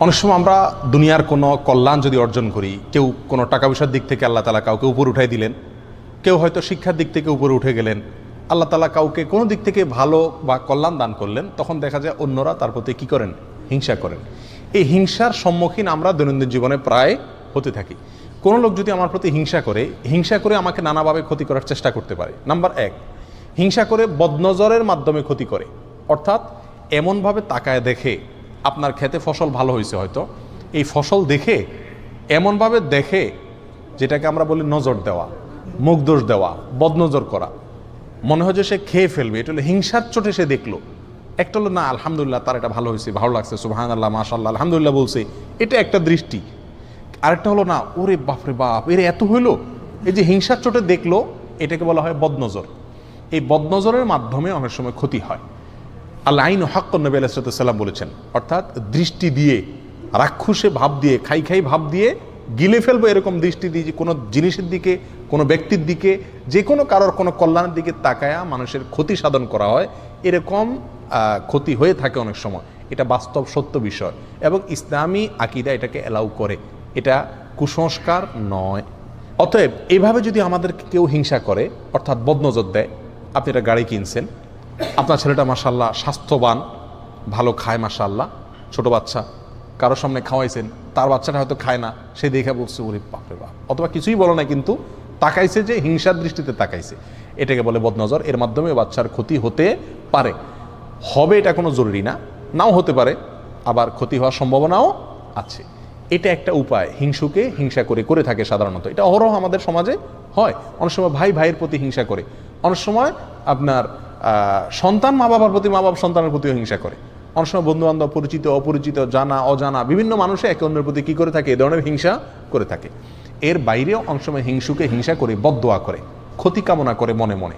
অনেক সময় আমরা দুনিয়ার কোনো কল্যাণ যদি অর্জন করি, কেউ কোনো টাকা পয়সার দিক থেকে আল্লাহ তাআলা কাউকে উপরে উঠাই দিলেন, কেউ হয়তো শিক্ষার দিক থেকে উপরে উঠে গেলেন, আল্লাহ তাআলা কাউকে কোনো দিক থেকে ভালো বা কল্যাণ দান করলেন, তখন দেখা যায় অন্যরা তার প্রতি কী করেন? হিংসা করেন। এই হিংসার সম্মুখীন আমরা দৈনন্দিন জীবনে প্রায় হতে থাকি। কোনো লোক যদি আমার প্রতি হিংসা করে আমাকে নানাভাবে ক্ষতি করার চেষ্টা করতে পারে। নাম্বার এক, হিংসা করে বদনজরের মাধ্যমে ক্ষতি করে, অর্থাৎ এমনভাবে তাকায় দেখে, আপনার ক্ষেতে ফসল ভালো হয়েছে হয়তো, এই ফসল দেখে এমনভাবে দেখে, যেটাকে আমরা বলি নজর দেওয়া, মুখ দোষ দেওয়া, বদনজর করা, মনে হয় যে সে খেয়ে ফেলবে। এটা হলো হিংসার চোটে সে দেখলো। একটা হলো না, আলহামদুলিল্লাহ তার এটা ভালো হয়েছে, ভালো লাগছে, সুবহানাল্লাহ, মাশাআল্লাহ, আলহামদুলিল্লাহ বলছে, এটা একটা দৃষ্টি। আরেকটা হলো না, ওরে বাপরে বাপ, এর এত হইলো। এই যে হিংসার চোটে দেখলো, এটাকে বলা হয় বদনজর। এই বদনজরের মাধ্যমে অনেক সময় ক্ষতি হয়। আল্লাহ আইন হাক্ক নবী আলাইহিস সালাম বলেছেন, অর্থাৎ দৃষ্টি দিয়ে, রাক্ষসে ভাব দিয়ে, খাই ভাব দিয়ে গিলে ফেলবো, এরকম দৃষ্টি দিয়ে যে কোনো জিনিসের দিকে, কোনো ব্যক্তির দিকে, যে কোনো কারোর কোনো কল্যাণের দিকে তাকায়া মানুষের ক্ষতি সাধন করা হয়, এরকম ক্ষতি হয়ে থাকে অনেক সময়। এটা বাস্তব সত্য বিষয় এবং ইসলামী আকীদা এটাকে অ্যালাউ করে, এটা কুসংস্কার নয়। অতএব এইভাবে যদি আমাদের কেউ হিংসা করে, অর্থাৎ বদনজর দেয়, আপনি একটা গাড়ি কিনছেন, আপনার ছেলেটা মাশাআল্লাহ স্বাস্থ্যবান, ভালো খায় মাশাআল্লাহ, ছোট বাচ্চা, কারোর সামনে খাওয়াইছেন, তার বাচ্চাটা হয়তো খায় না, সে দেখে বলছে ওরে বাপরে বাপ, অথবা কিছুই বলে না, কিন্তু তাকাইছে, যে হিংসার দৃষ্টিতে তাকাইছে, এটাকে বলে বদনজর। এর মাধ্যমে বাচ্চার ক্ষতি হতে পারে, হবে এটা কোনো জরুরি না, নাও হতে পারে, আবার ক্ষতি হওয়ার সম্ভাবনাও আছে। এটা একটা উপায়, হিংসুকে হিংসা করে থাকে সাধারণত। এটা অহরহ আমাদের সমাজে হয়। অনেক সময় ভাই ভাইয়ের প্রতি হিংসা করে, অনেক সময় আপনার সন্তান মা বাবার প্রতি, মা বাবা সন্তানের প্রতিও হিংসা করে, অনেক সময় বন্ধু বান্ধব, পরিচিত অপরিচিত, জানা অজানা বিভিন্ন মানুষে একে অন্যের প্রতি কী করে থাকে? এ ধরনের হিংসা করে থাকে। এর বাইরেও অনেক সময় হিংসুকে হিংসা করে বদদোয়া করে, ক্ষতি কামনা করে মনে মনে,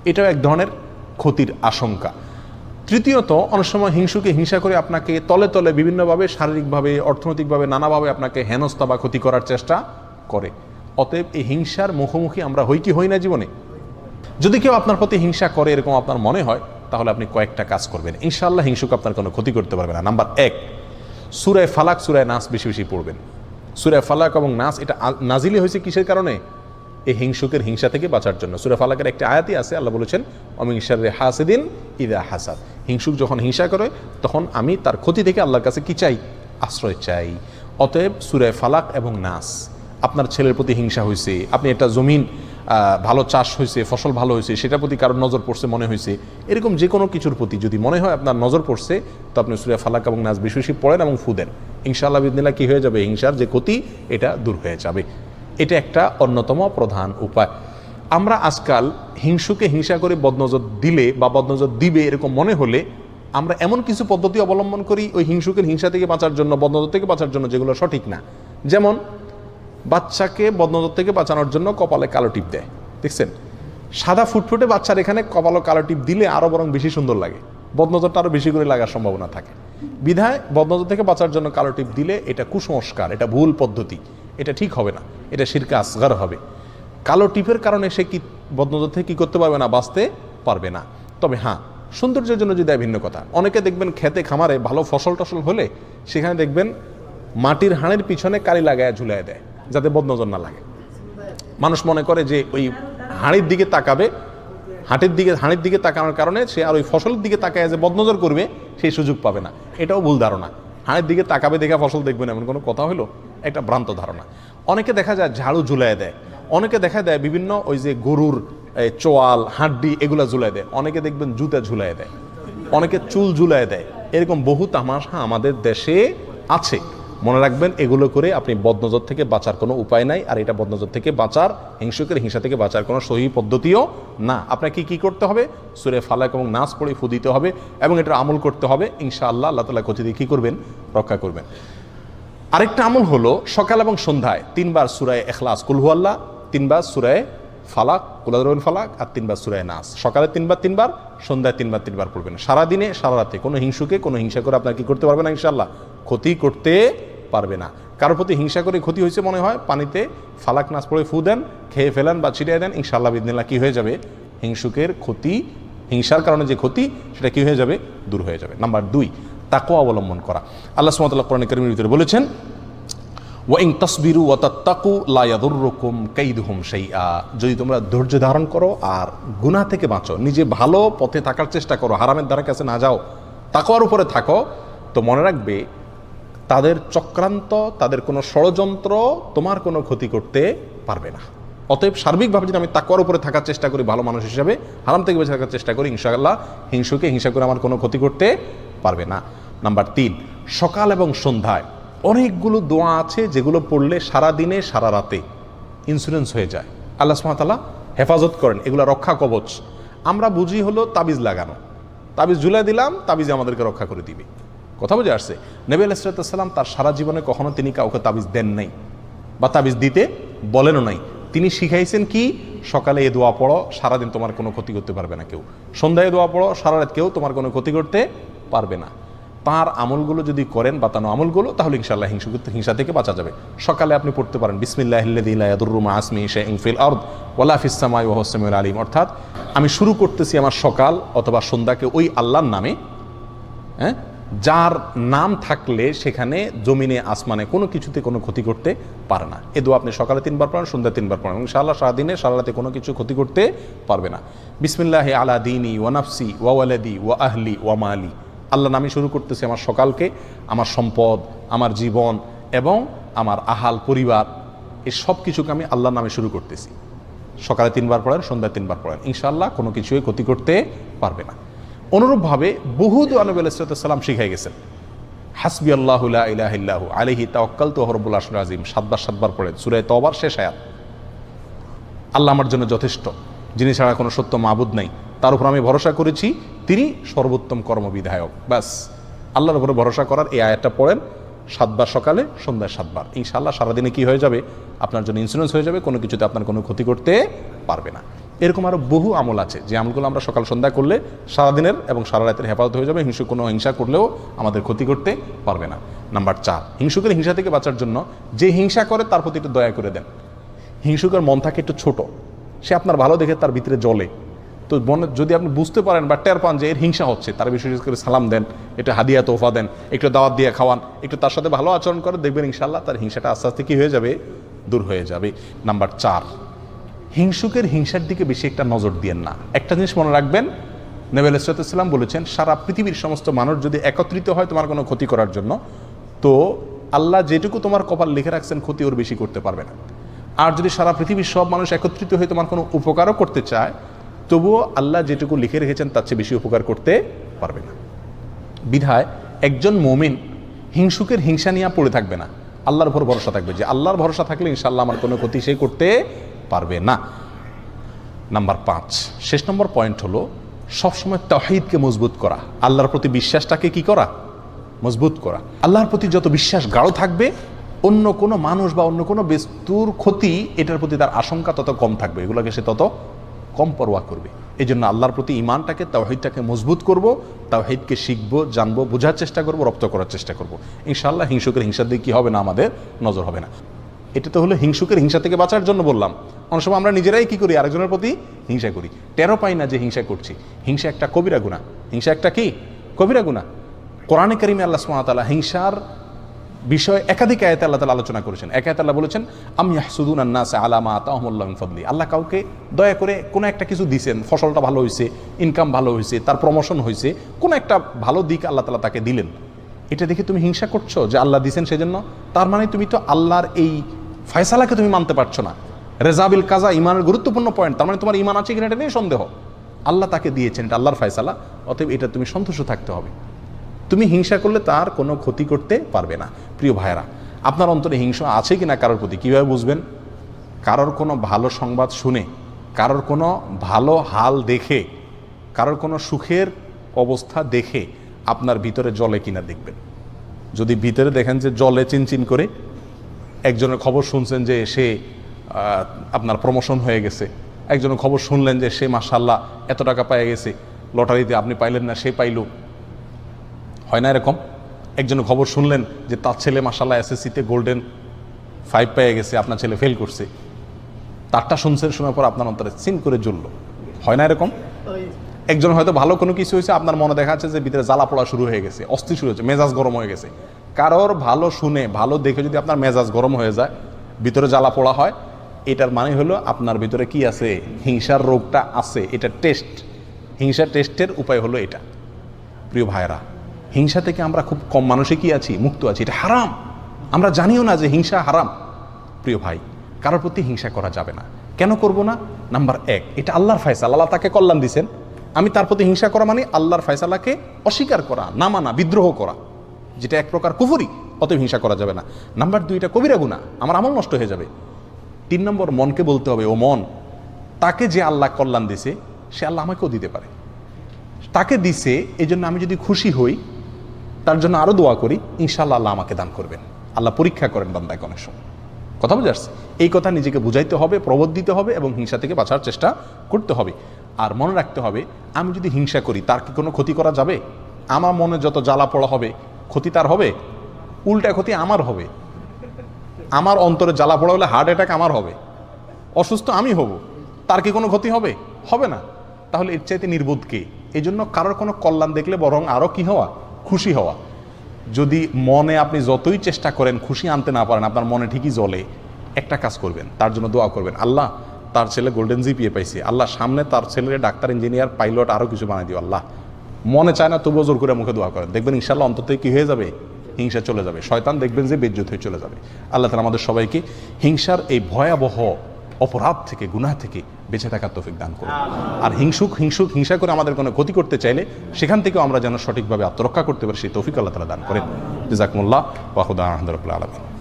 এটাও এক ধরনের ক্ষতির আশঙ্কা। তৃতীয়ত, অনেক সময় হিংসুকে হিংসা করে আপনাকে তলে তলে বিভিন্নভাবে, শারীরিকভাবে, অর্থনৈতিকভাবে, নানাভাবে আপনাকে হেনস্থা বা ক্ষতি করার চেষ্টা করে। অতএব এই হিংসার মুখোমুখি আমরা হই কি হই না জীবনে? যদি কেউ আপনার প্রতি হিংসা করে এরকম আপনার মনে হয়, তাহলে আপনি কয়েকটা কাজ করবেন, ইনশাআল্লাহ হিংসুক আপনার কোনো ক্ষতি করতে পারবে না। নাম্বার এক, সূরা ফালাক, সূরা নাস বেশি বেশি পড়বেন। সূরা ফালাক এবং নাস এটা নাজিলি হয়েছে কিসের কারণে? এই হিংসুকের হিংসা থেকে বাঁচার জন্য। সূরা ফালাকের একটি আয়াতই আছে, আল্লাহ বলেছেন ওমিন শাররি হাসিদিন ইযা হাসাদ, হিংসুক যখন হিংসা করে তখন আমি তার ক্ষতি থেকে আল্লাহর কাছে কি চাই? আশ্রয় চাই। অতএব সূরা ফালাক এবং নাস, আপনার ছেলের প্রতি হিংসা হয়েছে, আপনি একটা জমিন ভালো চাষ হয়েছে, ফসল ভালো হয়েছে, সেটার প্রতি কারোর নজর পড়ছে মনে হয়েছে, এরকম যে কোনো কিছুর প্রতি যদি মনে হয় আপনার নজর পড়ছে, তো আপনি সূরা ফালাক এবং নাস বেশি বেশি পড়েন এবং ফু দেন, ইনশাআল্লাহ বিইذনিল্লাহ কি হয়ে যাবে? হিংসার যে ক্ষতি এটা দূর হয়ে যাবে। এটা একটা অন্যতম প্রধান উপায়। আমরা আজকাল হিংসুকে হিংসা করে বদনজর দিলে বা বদনজর দিবে এরকম মনে হলে আমরা এমন কিছু পদ্ধতি অবলম্বন করি ওই হিংসুকের হিংসা থেকে বাঁচার জন্য, বদনজর থেকে বাঁচার জন্য, যেগুলো সঠিক না। যেমন বাচ্চাকে বদনজর থেকে বাঁচানোর জন্য কপালে কালো টিপ দেয়, দেখছেন? সাদা ফুটফুটে বাচ্চার এখানে কপালে কালো টিপ দিলে আরও বরং বেশি সুন্দর লাগে, বদনজরটা আরও বেশি করে লাগার সম্ভাবনা থাকে। বিধায় বদনজর থেকে বাঁচার জন্য কালো টিপ দিলে এটা কুসংস্কার, এটা ভুল পদ্ধতি, এটা ঠিক হবে না, এটা শিরকে আসগার হবে। কালো টিপের কারণে সে কি বদনজর থেকে কী করতে পারবে না? বাঁচতে পারবে না। তবে হ্যাঁ, সৌন্দর্যের জন্য যদি ভিন্ন কথা। অনেকে দেখবেন খেতে খামারে ভালো ফসল টসল হলে সেখানে দেখবেন মাটির হাঁড়ির পিছনে কালি লাগায় ঝুলায় দেয়, যাতে বদনজর না লাগে। মানুষ মনে করে যে ওই হাঁড়ির দিকে তাকাবে, হাঁড়ির দিকে তাকানোর কারণে সে আর ওই ফসলের দিকে তাকায় যে বদনজর করবে, সেই সুযোগ পাবে না। এটাও ভুল ধারণা। হাঁড়ির দিকে তাকাবে দেখে ফসল দেখবেন এমন কোনো কথা হলো? একটা ভ্রান্ত ধারণা। অনেকে দেখা যায় ঝাড়ু ঝুলায় দেয়, অনেকে দেখা দেয় বিভিন্ন ওই যে গরুর চোয়াল, হাড্ডি এগুলা ঝুলায় দেয়, অনেকে দেখবেন জুতা ঝুলায় দেয়, অনেকে চুল ঝুলায় দেয়। এরকম বহু তামাশা আমাদের দেশে আছে। মনে রাখবেন, এগুলো করে আপনি বদনজর থেকে বাঁচার কোনো উপায় নাই। আর এটা বদনজর থেকে বাঁচার, হিংসুকের হিংসা থেকে বাঁচার কোনো সহি পদ্ধতিও না। আপনাকে কি করতে হবে? সূরা ফালাক এবং নাস পড়ে ফু দিতে হবে এবং এটার আমল করতে হবে। ইনশাআল্লাহ আল্লাহ তাআলা ক্ষতি দিয়ে কী করবেন? রক্ষা করবেন। আরেকটা আমল হলো সকাল এবং সন্ধ্যায় 3 বার সূরা ইখলাস কুল হুয়াল্লাহ, 3 বার সূরা ফালাক কুল আউযু বিল ফালাক, আর 3 বার সূরা নাস। সকালে 3 বার 3 বার, সন্ধ্যায় 3 বার 3 বার পড়বেন। সারাদিনে সারা রাতে কোনো হিংসুকে কোনো হিংসা করে আপনার কি করতে পারবে না? ইনশাআল্লাহ ক্ষতি করতে পারবে না। কারোর প্রতি হিংসা করে ক্ষতি হয়েছে মনে হয়, পানিতে ফালাক নাস পড়ে ফু দেন, খেয়ে ফেলেন বা ছিটিয়ে দেন, ইনশাআল্লাহ বিইذনিল্লাহ কি হয়ে যাবে? হিংসুকের ক্ষতি, হিংসার কারণে যে ক্ষতি, সেটা কি হয়ে যাবে? দূর হয়ে যাবে। নাম্বার 2, তাকওয়া অবলম্বন করা। আল্লাহ সুবহানাহু ওয়া তাআলা কোরআন কারীমের ভিতরে বলেছেন, ওয়া ইন তাসবিরু ওয়া তাত্তাকু লা ইয়াদুররুকুম কাইদুহুম শাইআ, যদি তোমরা ধৈর্য ধারণ করো আর গুনাহ থেকে বাঁচো, নিজে ভালো পথে থাকার চেষ্টা করো, হারামের ধারে কাছে না যাও, তাকওয়ার উপরে থাকো, তো মনে রাখবে তাদের চক্রান্ত, তাদের কোনো ষড়যন্ত্র তোমার কোনো ক্ষতি করতে পারবে না। অতএব সার্বিকভাবে যদি আমি তাকওয়ার উপরে থাকার চেষ্টা করি ভালো মানুষ হিসাবে, হারাম থেকে বেঁচে থাকার চেষ্টা করি, ইনশাআল্লাহ হিংসুকে হিংসা করে আমার কোনো ক্ষতি করতে পারবে না। নাম্বার 3, সকাল এবং সন্ধ্যায় অনেকগুলো দোয়া আছে যেগুলো পড়লে সারা দিনে সারা রাতে ইন্স্যুরেন্স হয়ে যায়, আল্লাহ সুবহানাহু ওয়া তাআলা হেফাজত করেন, এগুলো রক্ষা কবচ। আমরা বুঝি হলো তাবিজ লাগানো, তাবিজ ঝুলাই দিলাম, তাবিজ আমাদেরকে রক্ষা করে দিবে। কথা বুঝে আসছে? নবী আলাইহিস সালাম তার সারা জীবনে কখনো তিনি কাউকে তাবিজ দেন নাই বা তাবিজ দিতে বলেনও নাই। তিনি শিখাইছেন কি, সকালে এ দোয়া পড়ো, সারাদিন তোমার কোনো ক্ষতি করতে পারবে না কেউ, সন্ধ্যায় দোয়া পড়ো, সারা রাত কেউ তোমার কোনো ক্ষতি করতে পারবে না। তার আমলগুলো যদি করেন, বাতানো আমলগুলো, তাহলে ইনশাআল্লাহ হিংসা থেকে বাঁচা যাবে। সকালে আপনি পড়তে পারেন বিসমিল্লাহিল্লাযী লা ইয়াদুররু মা ইসমিহি শাইউন ফিল আরদ ওয়ালা ফিস সামাই ওয়া হুয়াস সামিউল আলিম, অর্থাৎ আমি শুরু করতেছি আমার সকাল অথবা সন্ধ্যাকে ওই আল্লাহর নামে, হ্যাঁ, যার নাম থাকলে সেখানে জমিনে আসমানে কোনো কিছুতে কোনো ক্ষতি করতে পারে না। এ দোয়া আপনি সকালে 3 বার পড়েন, সন্ধ্যায় 3 বার পড়েন, ইনশাআল্লাহ সারাদিনে সারা রাতে কোনো কিছু ক্ষতি করতে পারবে না। বিসমিল্লাহি আলা দীনি ওয়া নাফসি ওয়া ওয়ালাদি ওয়া আহলি ওয়া মালি, আল্লাহ নামে শুরু করতেছি আমার সকালকে, আমার সম্পদ, আমার জীবন এবং আমার আহাল পরিবার, এই সব কিছুকে আমি আল্লাহর নামে শুরু করতেছি। সকালে 3 বার পড়েন, সন্ধ্যায় 3 বার পড়েন, ইনশাআল্লাহ কোনো কিছুই ক্ষতি করতে পারবে না। অনুরূপভাবে বহু দোয়া নবী আলাইহিস সালাম শিখাই গেছেন। হাসবি আল্লাহু লা ইলাহা ইল্লাহু আলাইহি তাওয়াক্কালতু ওয়া রব্বুল আরশিল আযীম 7 বার 7 বার পড়েন, সূরা তওবার শেষ আয়াত। আল্লাহ আমার জন্য যথেষ্ট, যিনি ছাড়া কোনো সত্য মাবুদ নাই, তার উপর আমি ভরসা করেছি, তিনি সর্বোত্তম কর্মবিধায়ক। ব্যাস, আল্লাহর উপরে ভরসা করার এই আয়াতটা পড়েন 7 বার সকালে, সন্ধ্যায় 7 বার, ইনশাআল্লাহ সারাদিনে কি হয়ে যাবে, আপনার জন্য ইন্স্যুরেন্স হয়ে যাবে, কোনো কিছুতে আপনার কোনো ক্ষতি করতে পারবে না। এরকম আরও বহু আমল আছে যে আমলগুলো আমরা সকাল সন্ধ্যা করলে সারাদিনের এবং সারা রাতের হেফাজত হয়ে যাবে, কোনো হিংসা করলেও আমাদের ক্ষতি করতে পারবে না। নাম্বার 4, হিংসুকের হিংসা থেকে বাঁচার জন্য যে হিংসা করে তার প্রতি একটু দয়া করে দেন। হিংসুকের মন থাকে একটু ছোট, সে আপনার ভালো দেখে তার ভিতরে জ্বলে, তো মনে যদি আপনি বুঝতে পারেন বা টের পান যে এর হিংসা হচ্ছে, তার বিশেষ করে সালাম দেন, একটু হাদিয়া তোফা দেন, একটু দাওয়াত দিয়ে খাওয়ান, একটু তার সাথে ভালো আচরণ করে, দেখবেন ইনশাআল্লাহ তার হিংসাটা আস্তে আস্তে কী হয়ে যাবে, দূর হয়ে যাবে। নাম্বার 4, হিংসুকের হিংসার দিকে বেশি একটা নজর দিয়েন না। একটা জিনিস মনে রাখবেন, নবী আলাইহিস সালাম বলেছেন, সারা পৃথিবীর সমস্ত মানুষ যদি একত্রিত হয় তোমার কোনো ক্ষতি করার জন্য, তো আল্লাহ যেটুকু তোমার কপাল লিখে রাখছেন ক্ষতি ওর বেশি করতে পারবে না। আর যদি সারা পৃথিবীর সব মানুষ একত্রিত হয়ে তোমার কোনো উপকারও করতে চায়, তবুও আল্লাহ যেটুকু লিখে রেখেছেন তার চেয়ে বেশি উপকার করতে পারবে না। বিধায় একজন মুমিন হিংসুকের হিংসা নিয়ে পড়ে থাকবে না, আল্লাহর উপর ভরসা থাকবে যে আল্লাহর ভরসা থাকলে ইনশাআল্লাহ আমার কোনো ক্ষতি সে করতে পারবে না। নাম্বার 5, শেষ নম্বর পয়েন্ট হলো সবসময় তাওহীদকে মজবুত করা, আল্লাহর প্রতি বিশ্বাসটাকে কি করা, মজবুত করা। আল্লাহর প্রতি যত বিশ্বাস গাঢ় থাকবে, অন্য কোনো মানুষ বা অন্য কোনো বস্তুর ক্ষতি এটার প্রতি তার আশঙ্কা তত কম থাকবে, এগুলোকে সে তত কম পরোয়া করবে। এই জন্য আল্লাহর প্রতি ইমানটাকে, তাওহীদটাকে মজবুত করব, তাওহীদকে শিখবো, জানবো, বোঝার চেষ্টা করব, রপ্ত করার চেষ্টা করব। ইনশাআল্লাহ হিংসুকের হিংসার দিকে কি হবে না, আমাদের নজর হবে না। এটা তো হলো হিংসুকের হিংসা থেকে বাঁচার জন্য বললাম। অনেক সময় আমরা নিজেরাই কি করি, আরেকজনের প্রতি হিংসা করি, টেরও পাই না যে হিংসা করছি। হিংসা একটা কবিরা গুনাহ, হিংসা একটা কি কবিরা গুনাহ। কোরআনে কারিমে আল্লাহ সুবহানাহু ওয়া তাআলা হিংসার বিষয়ে একাধিক আয়াতে আল্লাহ তাআলা আলোচনা করেছেন। এক আয়াতে আল্লাহ বলেছেন, আম ইয়াহসুদুনান নাসা আলা মা আতাহুমুল্লাহু মিন ফাদলি, আল্লাহ কাউকে দয়া করে কোনো একটা কিছু দিয়েছেন, ফসলটা ভালো হয়েছে, ইনকাম ভালো হয়েছে, তার প্রমোশন হয়েছে, কোনো একটা ভালো দিক আল্লাহ তাআলা তাকে দিলেন, এটা দেখে তুমি হিংসা করছো যে আল্লাহ দিয়েছেন সেজন্য, তার মানে তুমি তো আল্লাহর এই ফয়সালাকে তুমি মানতে পারছো না। রেজাবিল কাজা ইমানের গুরুত্বপূর্ণ পয়েন্ট, তার মানে তোমার ইমান আছে কিনা এটা নিয়ে সন্দেহ। আল্লাহ তাকে দিয়েছেন, এটা আল্লাহর ফয়সালা, অতএব এটা তুমি সন্তুষ্ট থাকতে হবে। তুমি হিংসা করলে তার কোনো ক্ষতি করতে পারবে না। প্রিয় ভাইয়েরা, আপনার অন্তরে হিংসা আছে কিনা কারোর প্রতি কীভাবে বুঝবেন? কারোর কোনো ভালো সংবাদ শুনে, কারোর কোনো ভালো হাল দেখে, কারোর কোনো সুখের অবস্থা দেখে আপনার ভিতরে জ্বলে কিনা দেখবেন। যদি ভিতরে দেখেন যে জ্বলে চিনচিন করে, একজনের খবর শুনছেন যে সে আপনার প্রমোশন হয়ে গেছে, একজনের খবর শুনলেন যে সে মাশাআল্লাহ এত টাকা পেয়ে গেছে, লটারিতে আপনি পাইলেন না, সে পাইল, হয় না এরকম? একজনের খবর শুনলেন যে তার ছেলে মাশাআল্লাহ এসএসসিতে গোল্ডেন 5 পেয়ে গেছে, আপনার ছেলে ফেল করছে, তারটা শুনছেন, শোনার পর আপনার অন্তরে চিন করে জ্বলল, হয় না এরকম? একজন হয়তো ভালো কোনো কিছু হয়েছে, আপনার মনে দেখা যাচ্ছে যে ভিতরে জ্বালা পোড়া শুরু হয়ে গেছে, অস্থির শুরু হয়েছে, মেজাজ গরম হয়ে গেছে। কারোর ভালো শুনে ভালো দেখে যদি আপনার মেজাজ গরম হয়ে যায়, ভিতরে জ্বালা পোড়া হয়, এটার মানে হলো আপনার ভিতরে কি আছে, হিংসার রোগটা আছে। এটা টেস্ট, হিংসার টেস্টের উপায় হলো এটা। প্রিয় ভাইরা, হিংসা থেকে আমরা খুব কম মানুষই কি আছি, মুক্ত আছি। এটা হারাম, আমরা জানিও না যে হিংসা হারাম। প্রিয় ভাই, কারোর প্রতি হিংসা করা যাবে না। কেন করব না? নাম্বার 1, এটা আল্লাহর ফয়সালা, আল্লাহ তাকে কল্যাণ দিয়েছেন। আমি তার প্রতি হিংসা করা মানে আল্লাহর ফয়সালাকে অস্বীকার করা, না মানা, বিদ্রোহ করা, যেটা এক প্রকার কুফরি। অতএব হিংসা করা যাবে না। নাম্বার 2, এটা কবিরা গুনাহ, আমার আমল নষ্ট হয়ে যাবে। 3 নম্বর, মনকে বলতে হবে, ও মন, তাকে যে আল্লাহ কল্যাণ দিছে সে আল্লাহ আমাকেও দিতে পারে। তাকে দিছে, এই জন্য আমি যদি খুশি হই, তার জন্য আরো দোয়া করি, ইনশাআল্লাহ আল্লাহ আমাকে দান করবেন। আল্লাহ পরীক্ষা করেন বান্দাকে অনেক সময়। কথা বুঝে আসছে? এই কথা নিজেকে বুঝাইতে হবে, প্রবোধ দিতে হবে এবং হিংসা থেকে বাঁচার চেষ্টা করতে হবে। আর মনে রাখতে হবে, আমি যদি হিংসা করি তার কি কোনো ক্ষতি করা যাবে? আমার মনে যত জ্বালা পোড়া হবে, ক্ষতি তার হবে? উল্টা ক্ষতি আমার হবে। আমার অন্তরে জ্বালা পোড়া হলে হার্ট অ্যাটাক আমার হবে, অসুস্থ আমি হব। তার কি কোনো ক্ষতি হবে? হবে না। তাহলে এর চাইতে নির্বোধ কে? এই জন্য কারোর কোনো কল্যাণ দেখলে বরং আরও কি হওয়া, খুশি হওয়া। যদি মনে আপনি যতই চেষ্টা করেন খুশি আনতে না পারেন, আপনার মনে ঠিকই জ্বলে, একটা কাজ করবেন, তার জন্য দোয়া করবেন, আল্লাহ তার ছেলে গোল্ডেন জিপিএ পাইছে, আল্লাহ সামনে তার ছেলের ডাক্তার, ইঞ্জিনিয়ার, পাইলট, আরও কিছু বানিয়ে দিও আল্লাহ। মনে চায় না তবুও জোর করে মুখে দোয়া করেন, দেখবেন ইনশাআল্লাহ অন্তত কি হয়ে যাবে, হিংসা চলে যাবে। শয়তান দেখবেন যে বেজ্জত হয়ে চলে যাবে। আল্লাহ তাআলা আমাদের সবাইকে হিংসার এই ভয়াবহ অপরাধ থেকে, গুনাহ থেকে বেঁচে থাকার তৌফিক দান করুন। আর হিংসা করে আমাদের কোনো ক্ষতি করতে চাইলে সেখান থেকেও আমরা যেন সঠিকভাবে আত্মরক্ষা করতে পারি, সেই তৌফিক আল্লাহ তাআলা দান করেন। জাযাকুমুল্লাহ ওয়া খুদা আলহামদুলিল্লাহ রাব্বিল আলামিন।